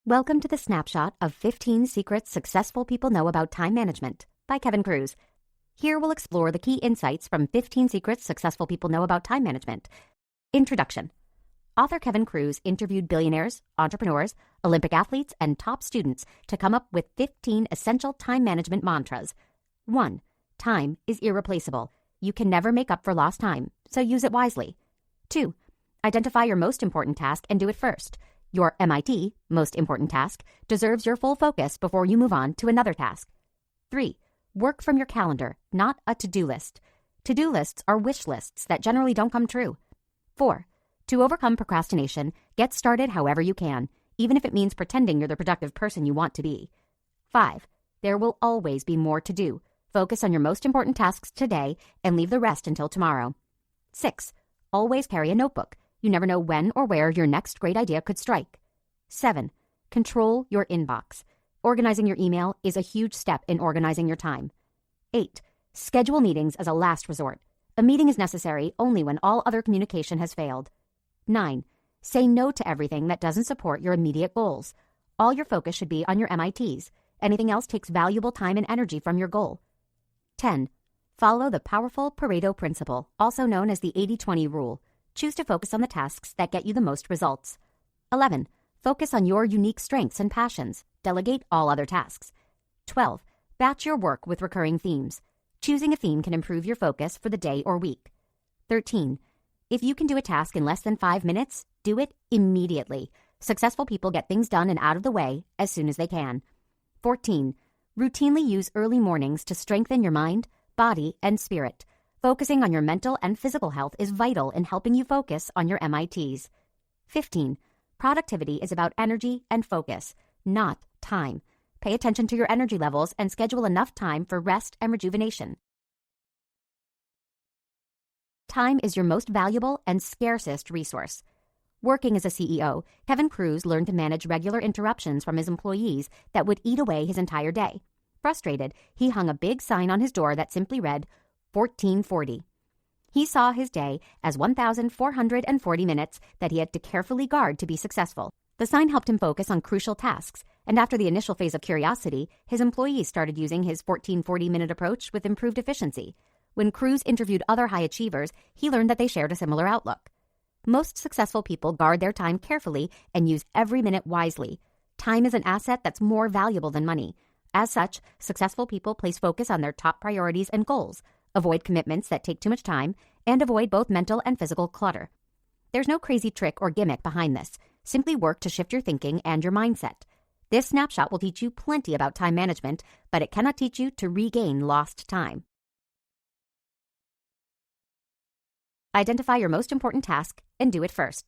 Welcome to the snapshot of 15 secrets successful people know about time management by Kevin Kruse. Here we'll explore the key insights from 15 secrets successful people know about time management. Introduction. Author Kevin Kruse interviewed billionaires, entrepreneurs, Olympic athletes, and top students to come up with 15 essential time management mantras. 1. Time is irreplaceable. You can never make up for lost time, so use it wisely. 2. Identify your most important task and do it first. Your MIT, most important task, deserves your full focus before you move on to another task. 3. Work from your calendar, not a to-do list. To-do lists are wish lists that generally don't come true. 4. To overcome procrastination, get started however you can, even if it means pretending you're the productive person you want to be. 5. There will always be more to do. Focus on your most important tasks today and leave the rest until tomorrow. 6. Always carry a notebook. You never know when or where your next great idea could strike. 7. Control your inbox. Organizing your email is a huge step in organizing your time. 8. Schedule meetings as a last resort. A meeting is necessary only when all other communication has failed. 9. Say no to everything that doesn't support your immediate goals. All your focus should be on your MITs. Anything else takes valuable time and energy from your goal. 10. Follow the powerful Pareto principle, also known as the 80-20 rule. Choose to focus on the tasks that get you the most results. 11. Focus on your unique strengths and passions. Delegate all other tasks. 12. Batch your work with recurring themes. Choosing a theme can improve your focus for the day or week. 13. If you can do a task in less than 5 minutes, do it immediately. Successful people get things done and out of the way as soon as they can. 14. Routinely use early mornings to strengthen your mind, body, and spirit. Focusing on your mental and physical health is vital in helping you focus on your MITs. 15. Productivity is about energy and focus, not time. Pay attention to your energy levels and schedule enough time for rest and rejuvenation. Time is your most valuable and scarcest resource. Working as a CEO, Kevin Kruse learned to manage regular interruptions from his employees that would eat away his entire day. Frustrated, he hung a big sign on his door that simply read, 1440. He saw his day as 1,440 minutes that he had to carefully guard to be successful. The sign helped him focus on crucial tasks, and after the initial phase of curiosity, his employees started using his 1440-minute approach with improved efficiency. When Kruse interviewed other high achievers, he learned that they shared a similar outlook. Most successful people guard their time carefully and use every minute wisely. Time is an asset that's more valuable than money. As such, successful people place focus on their top priorities and goals, avoid commitments that take too much time, and avoid both mental and physical clutter. There's no crazy trick or gimmick behind this. Simply work to shift your thinking and your mindset. This snapshot will teach you plenty about time management, but it cannot teach you to regain lost time. Identify your most important task and do it first.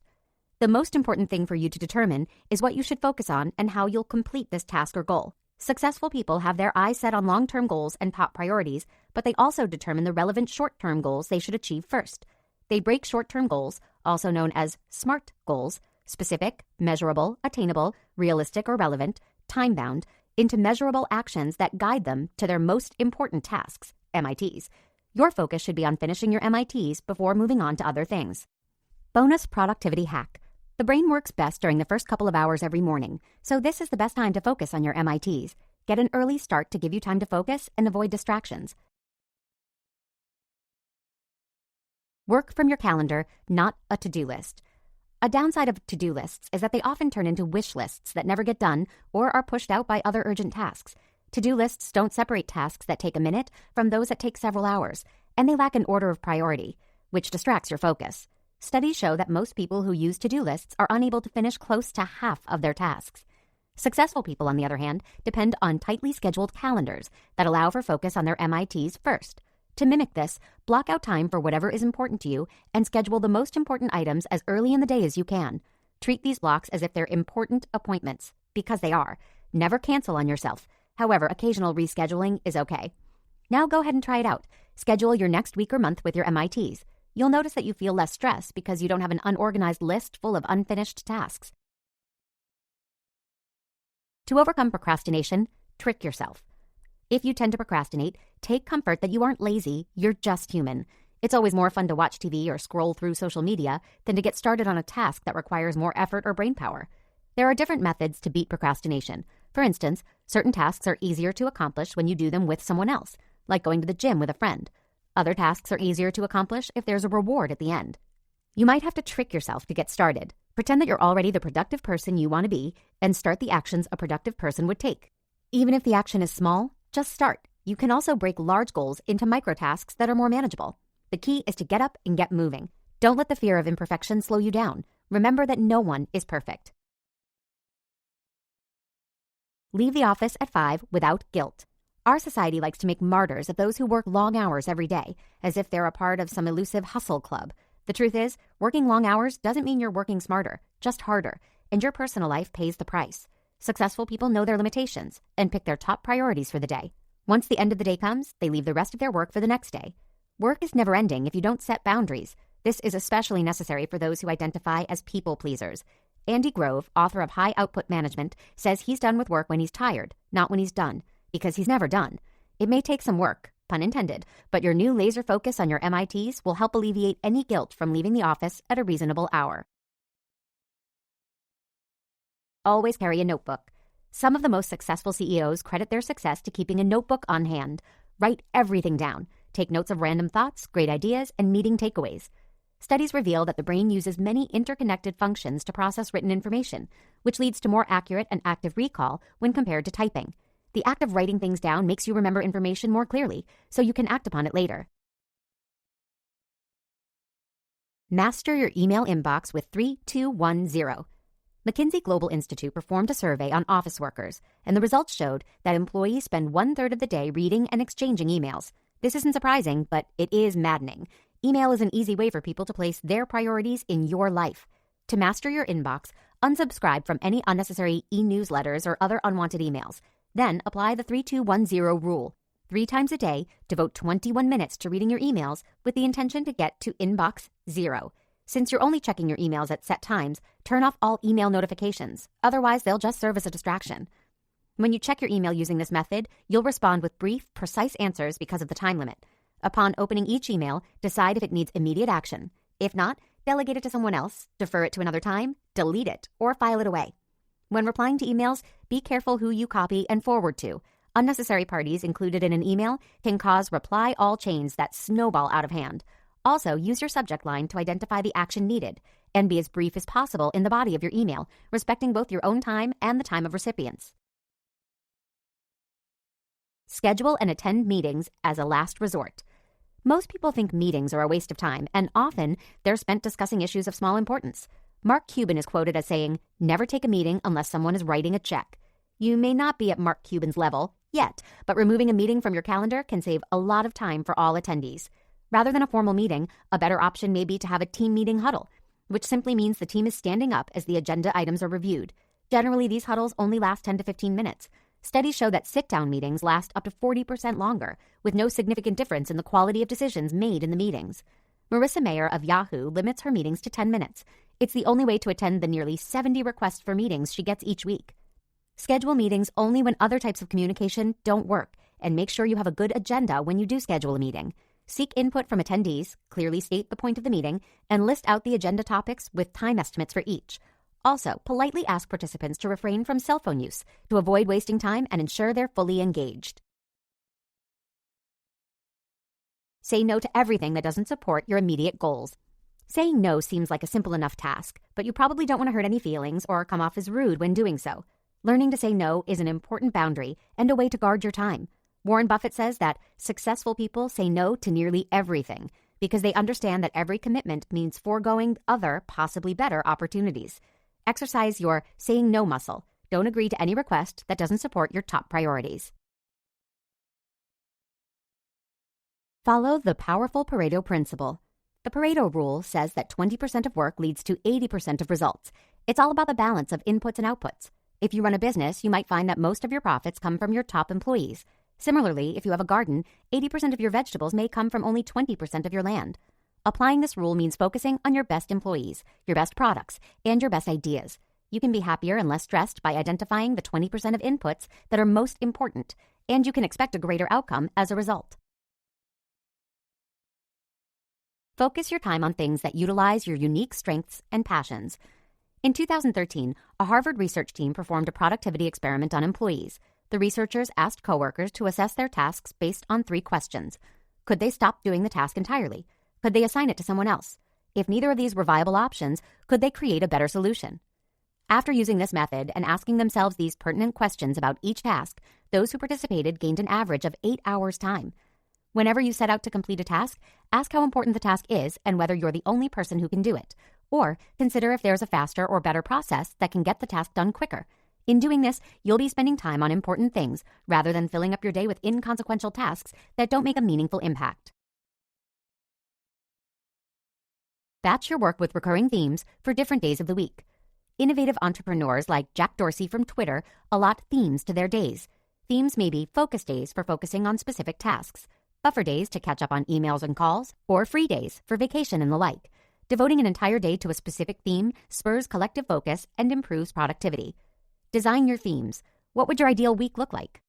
The most important thing for you to determine is what you should focus on and how you'll complete this task or goal. Successful people have their eyes set on long-term goals and top priorities, but they also determine the relevant short-term goals they should achieve first. They break short-term goals, also known as SMART goals, specific, measurable, attainable, realistic or relevant, time-bound, into measurable actions that guide them to their most important tasks, MITs. Your focus should be on finishing your MITs before moving on to other things. Bonus productivity hack. The brain works best during the first couple of hours every morning, so this is the best time to focus on your MITs. Get an early start to give you time to focus and avoid distractions. Work from your calendar, not a to-do list. A downside of to-do lists is that they often turn into wish lists that never get done or are pushed out by other urgent tasks. To-do lists don't separate tasks that take a minute from those that take several hours, and they lack an order of priority, which distracts your focus. Studies show that most people who use to-do lists are unable to finish close to half of their tasks. Successful people, on the other hand, depend on tightly scheduled calendars that allow for focus on their MITs first. To mimic this, block out time for whatever is important to you and schedule the most important items as early in the day as you can. Treat these blocks as if they're important appointments, because they are. Never cancel on yourself. However, occasional rescheduling is okay. Now go ahead and try it out. Schedule your next week or month with your MITs. You'll notice that you feel less stress because you don't have an unorganized list full of unfinished tasks. To overcome procrastination, trick yourself. If you tend to procrastinate, take comfort that you aren't lazy, you're just human. It's always more fun to watch TV or scroll through social media than to get started on a task that requires more effort or brain power. There are different methods to beat procrastination. For instance, certain tasks are easier to accomplish when you do them with someone else, like going to the gym with a friend. Other tasks are easier to accomplish if there's a reward at the end. You might have to trick yourself to get started. Pretend that you're already the productive person you want to be and start the actions a productive person would take. Even if the action is small, just start. You can also break large goals into microtasks that are more manageable. The key is to get up and get moving. Don't let the fear of imperfection slow you down. Remember that no one is perfect. Leave the office at 5 without guilt. Our society likes to make martyrs of those who work long hours every day, as if they're a part of some elusive hustle club. The truth is, working long hours doesn't mean you're working smarter, just harder, and your personal life pays the price. Successful people know their limitations and pick their top priorities for the day. Once the end of the day comes, they leave the rest of their work for the next day. Work is never ending if you don't set boundaries. This is especially necessary for those who identify as people pleasers. Andy Grove, author of High Output Management, says he's done with work when he's tired, not when he's done, because he's never done. It may take some work, pun intended, but your new laser focus on your MITs will help alleviate any guilt from leaving the office at a reasonable hour. Always carry a notebook. Some of the most successful CEOs credit their success to keeping a notebook on hand. Write everything down. Take notes of random thoughts, great ideas, and meeting takeaways. Studies reveal that the brain uses many interconnected functions to process written information, which leads to more accurate and active recall when compared to typing. The act of writing things down makes you remember information more clearly, so you can act upon it later. Master your email inbox with 3210. McKinsey Global Institute performed a survey on office workers, and the results showed that employees spend 1/3 of the day reading and exchanging emails. This isn't surprising, but it is maddening. Email is an easy way for people to place their priorities in your life. To master your inbox, unsubscribe from any unnecessary e-newsletters or other unwanted emails. Then apply the 3210 rule. 3 times a day, devote 21 minutes to reading your emails with the intention to get to inbox 0. Since you're only checking your emails at set times, turn off all email notifications. Otherwise, they'll just serve as a distraction. When you check your email using this method, you'll respond with brief, precise answers because of the time limit. Upon opening each email, decide if it needs immediate action. If not, delegate it to someone else, defer it to another time, delete it, or file it away. When replying to emails, be careful who you copy and forward to. Unnecessary parties included in an email can cause reply all chains that snowball out of hand. Also, use your subject line to identify the action needed, and be as brief as possible in the body of your email, respecting both your own time and the time of recipients. Schedule and attend meetings as a last resort. Most people think meetings are a waste of time, and often they're spent discussing issues of small importance. Mark Cuban is quoted as saying, "Never take a meeting unless someone is writing a check." You may not be at Mark Cuban's level yet, but removing a meeting from your calendar can save a lot of time for all attendees. Rather than a formal meeting, a better option may be to have a team meeting huddle, which simply means the team is standing up as the agenda items are reviewed. Generally, these huddles only last 10 to 15 minutes. Studies show that sit-down meetings last up to 40% longer, with no significant difference in the quality of decisions made in the meetings. Marissa Mayer of Yahoo limits her meetings to 10 minutes. It's the only way to attend the nearly 70 requests for meetings she gets each week. Schedule meetings only when other types of communication don't work, and make sure you have a good agenda when you do schedule a meeting. Seek input from attendees, clearly state the point of the meeting, and list out the agenda topics with time estimates for each. Also, politely ask participants to refrain from cell phone use to avoid wasting time and ensure they're fully engaged. Say no to everything that doesn't support your immediate goals. Saying no seems like a simple enough task, but you probably don't want to hurt any feelings or come off as rude when doing so. Learning to say no is an important boundary and a way to guard your time. Warren Buffett says that successful people say no to nearly everything because they understand that every commitment means foregoing other, possibly better opportunities. Exercise your saying no muscle. Don't agree to any request that doesn't support your top priorities. Follow the powerful Pareto principle. The Pareto rule says that 20% of work leads to 80% of results. It's all about the balance of inputs and outputs. If you run a business, you might find that most of your profits come from your top employees. Similarly, if you have a garden, 80% of your vegetables may come from only 20% of your land. Applying this rule means focusing on your best employees, your best products, and your best ideas. You can be happier and less stressed by identifying the 20% of inputs that are most important, and you can expect a greater outcome as a result. Focus your time on things that utilize your unique strengths and passions. In 2013, a Harvard research team performed a productivity experiment on employees. The researchers asked coworkers to assess their tasks based on 3 questions. Could they stop doing the task entirely? Could they assign it to someone else? If neither of these were viable options, could they create a better solution? After using this method and asking themselves these pertinent questions about each task, those who participated gained an average of 8 hours' time. Whenever you set out to complete a task, ask how important the task is and whether you're the only person who can do it. Or consider if there's a faster or better process that can get the task done quicker. In doing this, you'll be spending time on important things rather than filling up your day with inconsequential tasks that don't make a meaningful impact. Batch your work with recurring themes for different days of the week. Innovative entrepreneurs like Jack Dorsey from Twitter allot themes to their days. Themes may be focus days for focusing on specific tasks, buffer days to catch up on emails and calls, or free days for vacation and the like. Devoting an entire day to a specific theme spurs collective focus and improves productivity. Design your themes. What would your ideal week look like?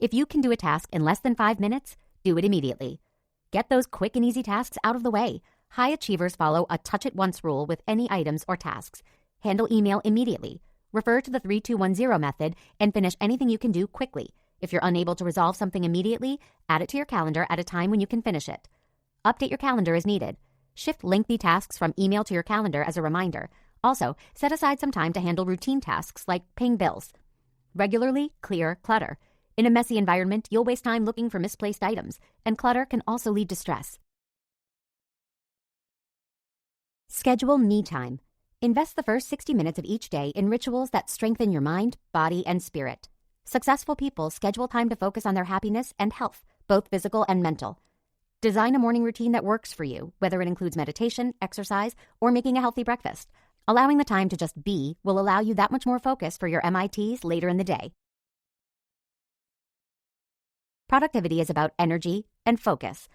If you can do a task in less than 5 minutes, do it immediately. Get those quick and easy tasks out of the way. High achievers follow a touch-it-once rule with any items or tasks. Handle email immediately. Refer to the 3-2-1-0 method and finish anything you can do quickly. If you're unable to resolve something immediately, add it to your calendar at a time when you can finish it. Update your calendar as needed. Shift lengthy tasks from email to your calendar as a reminder. Also, set aside some time to handle routine tasks like paying bills. Regularly clear clutter. In a messy environment, you'll waste time looking for misplaced items, and clutter can also lead to stress. Schedule me time. Invest the first 60 minutes of each day in rituals that strengthen your mind, body, and spirit. Successful people schedule time to focus on their happiness and health, both physical and mental. Design a morning routine that works for you, whether it includes meditation, exercise, or making a healthy breakfast. Allowing the time to just be will allow you that much more focus for your MITs later in the day. Productivity is about energy and focus.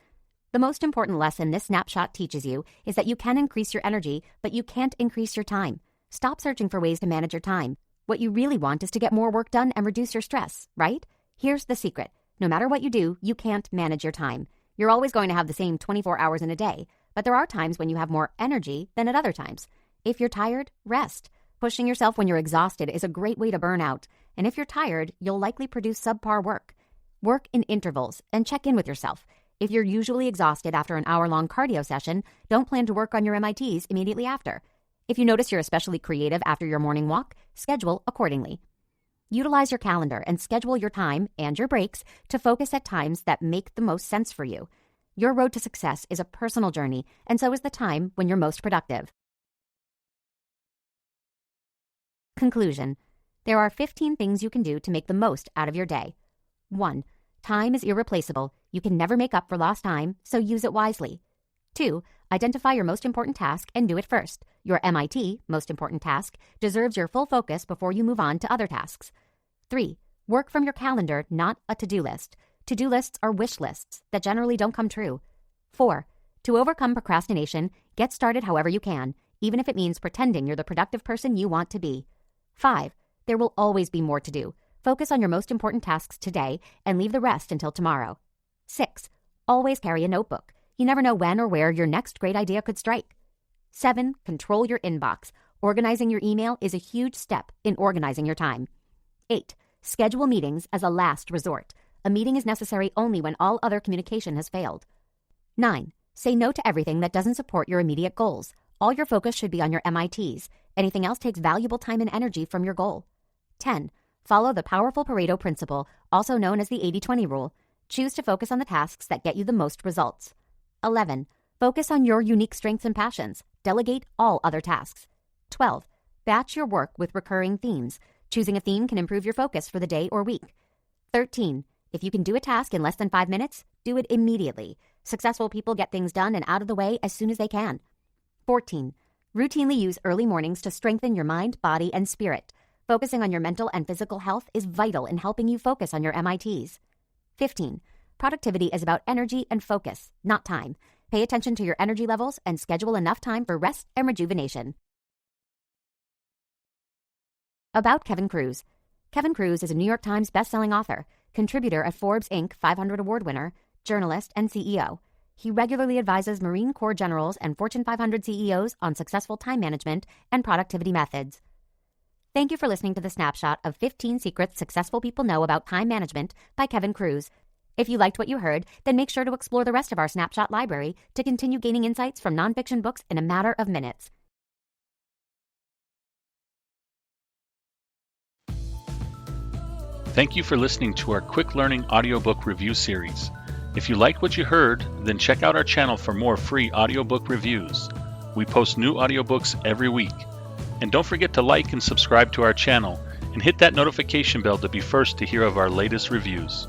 The most important lesson this snapshot teaches you is that you can increase your energy, but you can't increase your time. Stop searching for ways to manage your time. What you really want is to get more work done and reduce your stress, right? Here's the secret. No matter what you do, you can't manage your time. You're always going to have the same 24 hours in a day, but there are times when you have more energy than at other times. If you're tired, rest. Pushing yourself when you're exhausted is a great way to burn out, and if you're tired, you'll likely produce subpar work. Work in intervals and check in with yourself. If you're usually exhausted after an hour-long cardio session, don't plan to work on your MITs immediately after. If you notice you're especially creative after your morning walk, schedule accordingly. Utilize your calendar and schedule your time and your breaks to focus at times that make the most sense for you. Your road to success is a personal journey, and so is the time when you're most productive. Conclusion. There are 15 things you can do to make the most out of your day. 1. Time is irreplaceable. You can never make up for lost time, so use it wisely. 2. Identify your most important task and do it first. Your MIT, most important task, deserves your full focus before you move on to other tasks. 3. Work from your calendar, not a to-do list. To-do lists are wish lists that generally don't come true. 4. To overcome procrastination, get started however you can, even if it means pretending you're the productive person you want to be. 5. There will always be more to do. Focus on your most important tasks today and leave the rest until tomorrow. 6. Always carry a notebook. You never know when or where your next great idea could strike. 7. Control your inbox. Organizing your email is a huge step in organizing your time. 8. Schedule meetings as a last resort. A meeting is necessary only when all other communication has failed. 9. Say no to everything that doesn't support your immediate goals. All your focus should be on your MITs. Anything else takes valuable time and energy from your goal. 10. Follow the powerful Pareto principle, also known as the 80-20 rule. Choose to focus on the tasks that get you the most results. 11. Focus on your unique strengths and passions. Delegate all other tasks. 12. Batch your work with recurring themes. Choosing a theme can improve your focus for the day or week. 13. If you can do a task in less than 5 minutes, do it immediately. Successful people get things done and out of the way as soon as they can. 14. Routinely use early mornings to strengthen your mind, body, and spirit. Focusing on your mental and physical health is vital in helping you focus on your MITs. 15. Productivity is about energy and focus, not time. Pay attention to your energy levels and schedule enough time for rest and rejuvenation. About Kevin Kruse. Kevin Kruse is a New York Times bestselling author, contributor at Forbes Inc. 500 award winner, journalist, and CEO. He regularly advises Marine Corps generals and Fortune 500 CEOs on successful time management and productivity methods. Thank you for listening to the snapshot of 15 Secrets Successful People Know About Time Management by Kevin Kruse. If you liked what you heard, then make sure to explore the rest of our snapshot library to continue gaining insights from nonfiction books in a matter of minutes. Thank you for listening to our quick learning audiobook review series. If you liked what you heard, then check out our channel for more free audiobook reviews. We post new audiobooks every week. And don't forget to like and subscribe to our channel and hit that notification bell to be first to hear of our latest reviews.